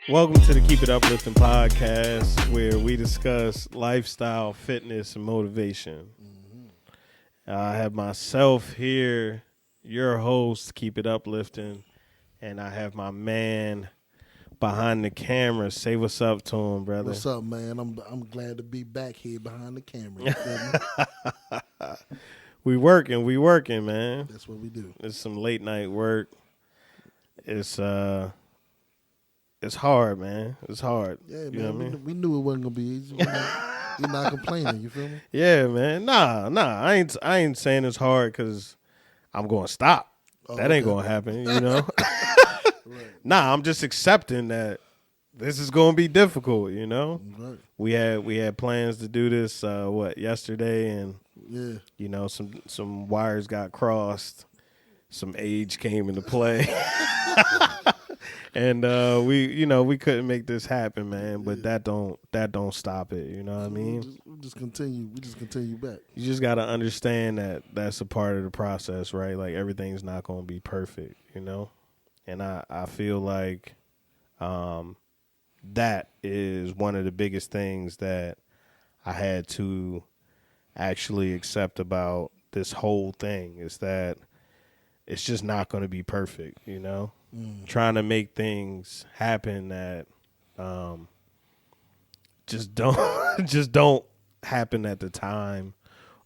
Welcome to the Keep It Uplifting podcast, where we discuss lifestyle, fitness, and motivation. I have myself here, your host, Keep It Uplifting, and I have my man behind the camera. Say what's up to him, brother. What's up, man? I'm glad to be back here behind the camera. You feel me? We working, man. That's what we do. It's some late night work. It's hard, man. It's hard. Yeah, you man. know what I mean? We knew it wasn't gonna be easy. We're not complaining. You feel me? Yeah, man. Nah. I ain't saying it's hard because I'm going to stop. That ain't going to happen, you know? Right. Nah, I'm just accepting that this is going to be difficult, you know? Right. We had plans to do this, yesterday, and, Yeah. you know, some wires got crossed. Some age came into play. And we couldn't make this happen, man. But that don't stop it. You know what I mean? We just continue back. You just gotta understand that that's a part of the process, right? Like everything's not gonna be perfect, you know. And I feel like that is one of the biggest things that I had to actually accept about this whole thing is that it's just not going to be perfect, you know. Trying to make things happen that just don't happen at the time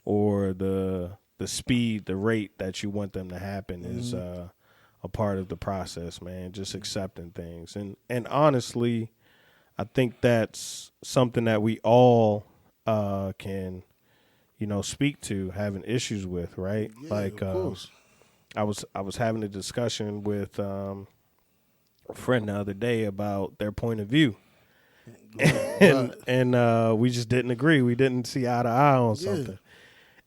or the speed, the rate that you want them to happen is a part of the process, man. Just accepting things. And honestly, I think that's something that we all can, you know, speak to having issues with, right? Yeah, like of course. I was having a discussion with a friend the other day about their point of view, and we just didn't agree. We didn't see eye to eye on something,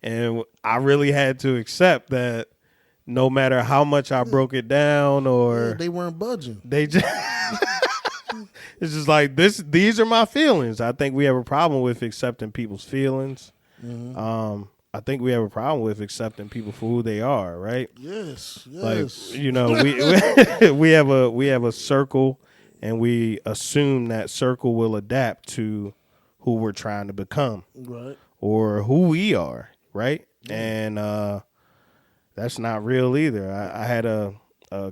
and I really had to accept that no matter how much I broke it down, or they weren't budging. they just it's just like this. These are my feelings. I think we have a problem with accepting people's feelings. I think we have a problem with accepting people for who they are, right? Yes. Like, you know, we have a circle, and we assume that circle will adapt to who we're trying to become, Right. or who we are, right? And that's not real either. I had a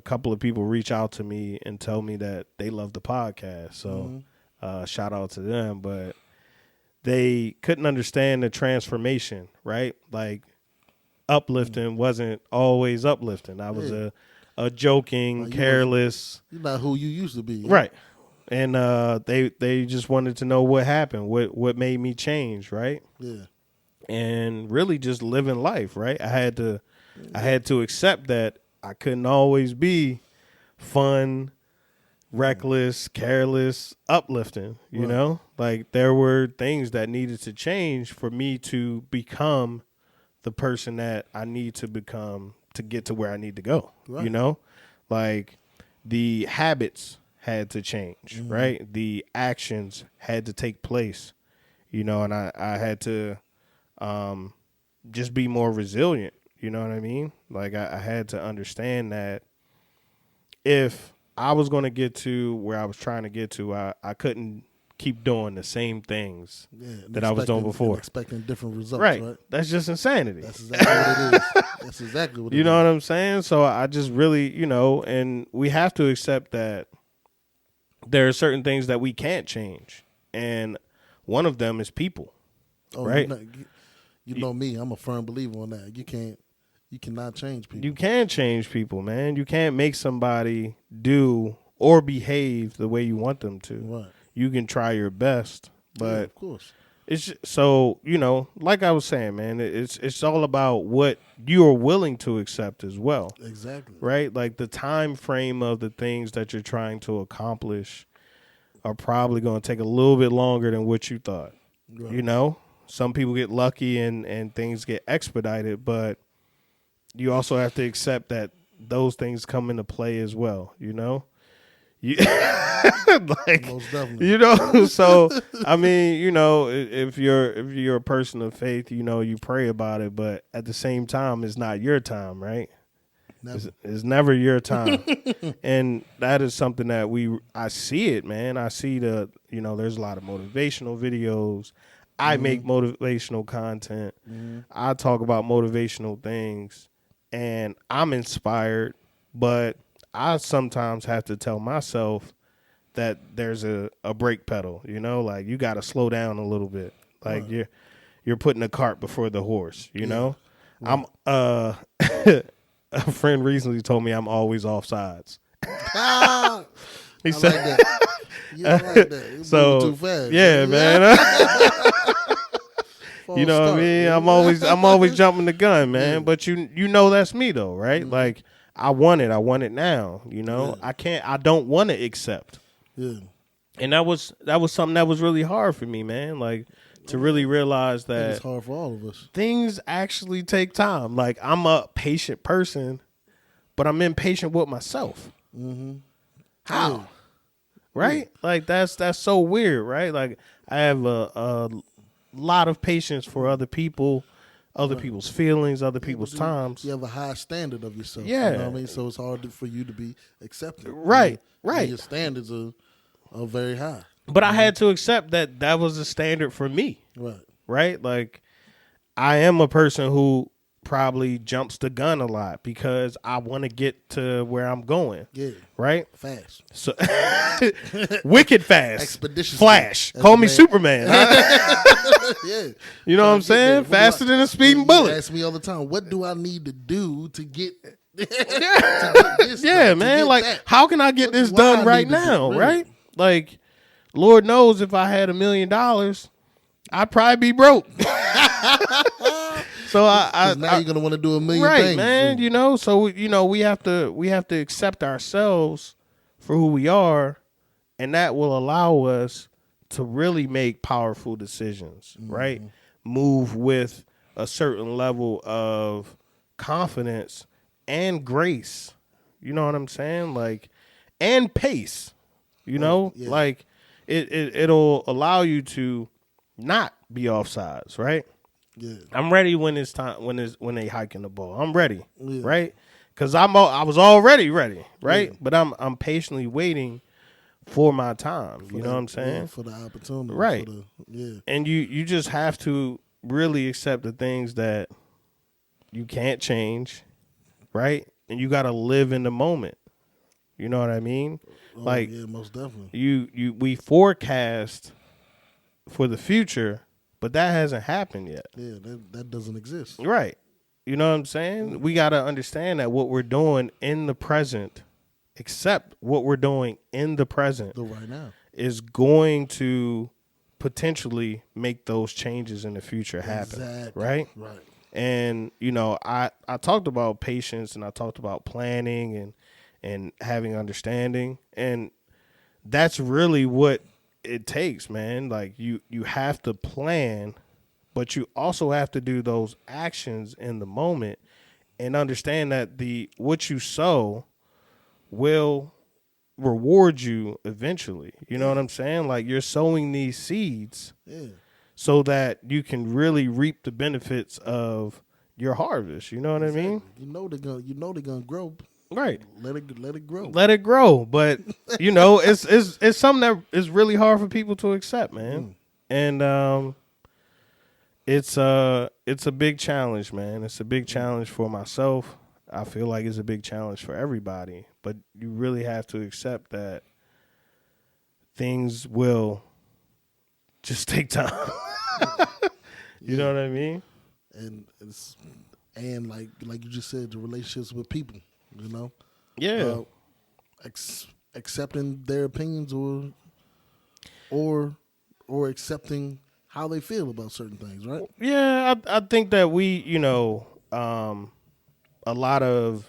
couple of people reach out to me and tell me that they love the podcast, so shout out to them, but they couldn't understand the transformation, right? Like uplifting wasn't always uplifting. I was a joking, like careless. You're not who you used to be. Right. And they just wanted to know what happened, what made me change, right? Yeah. And really just living life, right? I had to accept that I couldn't always be fun, reckless, careless, uplifting, you know? Like there were things that needed to change for me to become the person that I need to become to get to where I need to go, you know? Like the habits had to change, right? The actions had to take place, you know, and I had to just be more resilient, you know what I mean? Like I had to understand that if I was going to get to where I was trying to get to, I couldn't keep doing the same things that I was doing before. Expecting different results, right? That's just insanity. That's exactly what it is. That's exactly what it is. You know what I'm saying? So I just really, you know, and we have to accept that there are certain things that we can't change. And one of them is people, right? You know me, I'm a firm believer on that. You cannot change people. You can change people, man. You can't make somebody do or behave the way you want them to. Right. You can try your best, but of course. it's just, so, you know, like I was saying, man, it's all about what you are willing to accept as well. Exactly. Right? Like the time frame of the things that you're trying to accomplish are probably going to take a little bit longer than what you thought. Right. You know, some people get lucky and things get expedited, but you also have to accept that those things come into play as well, you know? You like, most definitely. you know, so I mean, you know, if you're a person of faith, you know, you pray about it, but at the same time, it's not your time, right? Never. It's never your time. And that is something that I see it, man. I see there's a lot of motivational videos. I make motivational content. I talk about motivational things, and I'm inspired, but I sometimes have to tell myself that there's a brake pedal, like you got to slow down a little bit. Like you're putting the cart before the horse, know? Right. I'm a friend recently told me I'm always off sides. He said like that. You don't like that. You're so too fast. Yeah, man. You know what I mean? I'm always jumping the gun, man. Yeah. But you know that's me though, right? Mm-hmm. Like I want it now, Yeah. I don't want to accept. Yeah. And that was something that was really hard for me, man. Like to really realize that it's hard for all of us. Things actually take time. Like I'm a patient person, but I'm impatient with myself. Mm-hmm. How? Yeah. Right? Yeah. Like that's so weird, right? Like I have a lot of patience for other people, people's feelings, other people's times. You have a high standard of yourself. Yeah. You know what I mean? So it's hard for you to be accepted. Right. Right. Your standards are very high. But I had to accept that was a standard for me. Right. Right? Like I am a person who probably jumps the gun a lot because I want to get to where I'm going. Yeah. Right? Fast. So wicked fast. Expeditious. Flash. Call me Superman. Yeah. You know what I'm saying? Faster than a speeding bullet. You ask me all the time, what do I need to do to get yeah, man. Like, how can I get this done right now? Right? Like, Lord knows if I had $1 million, I'd probably be broke. So now you're gonna want to do a million things, right, man? So we have to accept ourselves for who we are, and that will allow us to really make powerful decisions, right? Move with a certain level of confidence and grace. You know what I'm saying? Like, and pace. Like it'll allow you to not be offsides, right? Yeah. I'm ready when it's time when they hiking the ball. I'm ready, right? Because I was already ready, right? Yeah. But I'm patiently waiting for my time. You know what I'm saying? For the opportunity, right? Yeah. And you just have to really accept the things that you can't change, right? And you got to live in the moment. You know what I mean? Yeah, most definitely. We forecast for the future, but that hasn't happened yet. Yeah, that doesn't exist. Right. You know what I'm saying? We got to understand that what we're doing in the present, except what we're doing in the present, right now, is going to potentially make those changes in the future happen. Exactly. Right? Right. And, I talked about patience and I talked about planning and having understanding. And that's really what it takes, man. Like you have to plan, but you also have to do those actions in the moment and understand that what you sow will reward you eventually. You know what I'm saying? Like you're sowing these seeds so that you can really reap the benefits of your harvest. You know what I mean? You know they're gonna grow. Right. Let it grow. Let it grow. But it's something that is really hard for people to accept, man. And it's a big challenge, man. It's a big challenge for myself. I feel like it's a big challenge for everybody. But you really have to accept that things will just take time. You know what I mean? And like you just said, the relationships with people. Yeah. Accepting their opinions or accepting how they feel about certain things, right? Yeah, I think that we, a lot of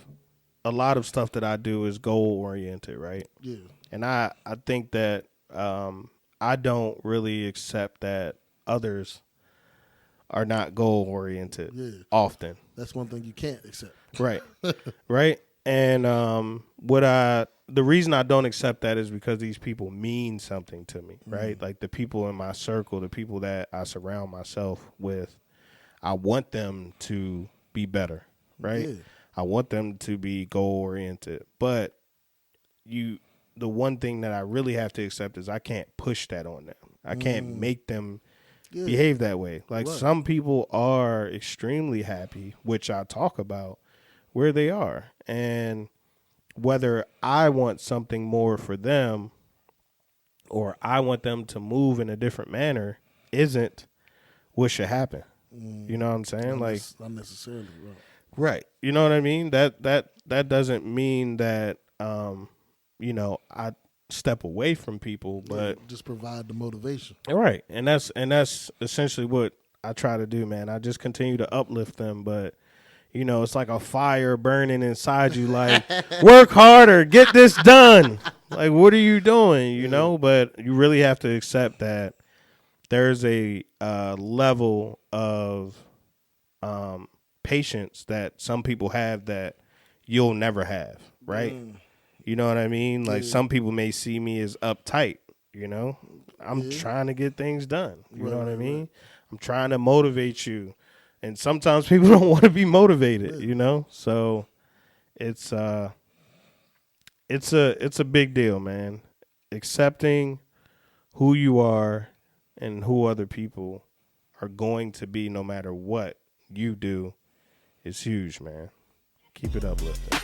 stuff that I do is goal oriented, right? Yeah. And I think that I don't really accept that others are not goal oriented often. That's one thing you can't accept. Right. Right. And the reason I don't accept that is because these people mean something to me, right? Like the people in my circle, the people that I surround myself with, I want them to be better, right? Yeah. I want them to be goal oriented. But the one thing that I really have to accept is I can't push that on them. I can't make them behave that way. Like some people are extremely happy, which I talk about where they are. And whether I want something more for them or I want them to move in a different manner isn't what should happen. You know what I'm saying? Not necessarily, right. Right. You know what I mean? That doesn't mean that I step away from people, but just provide the motivation. right. And that's essentially what I try to do, man. I just continue to uplift them, but it's like a fire burning inside you, like, work harder, get this done. Like, what are you doing, But you really have to accept that there's a level of patience that some people have that you'll never have, right? You know what I mean? Like, some people may see me as uptight, I'm trying to get things done. You know what I mean? Right. I'm trying to motivate you. And sometimes people don't want to be motivated, So it's a big deal, man. Accepting who you are and who other people are going to be no matter what you do is huge, man. Keep it uplifting.